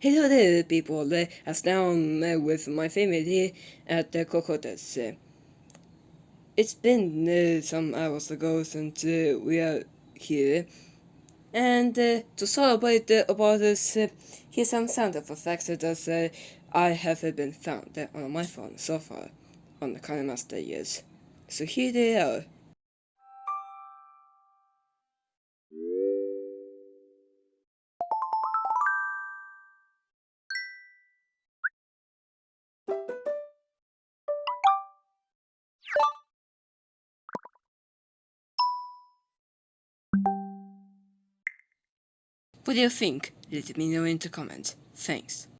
Hello there, people. As now I'm with my family at the Cocotas. It's been some hours ago since we are here, and to celebrate about this, here's some sound effects that I have been found on my phone so far on the kinemaster years. So here they are. What do you think? Let me know in the comments. Thanks.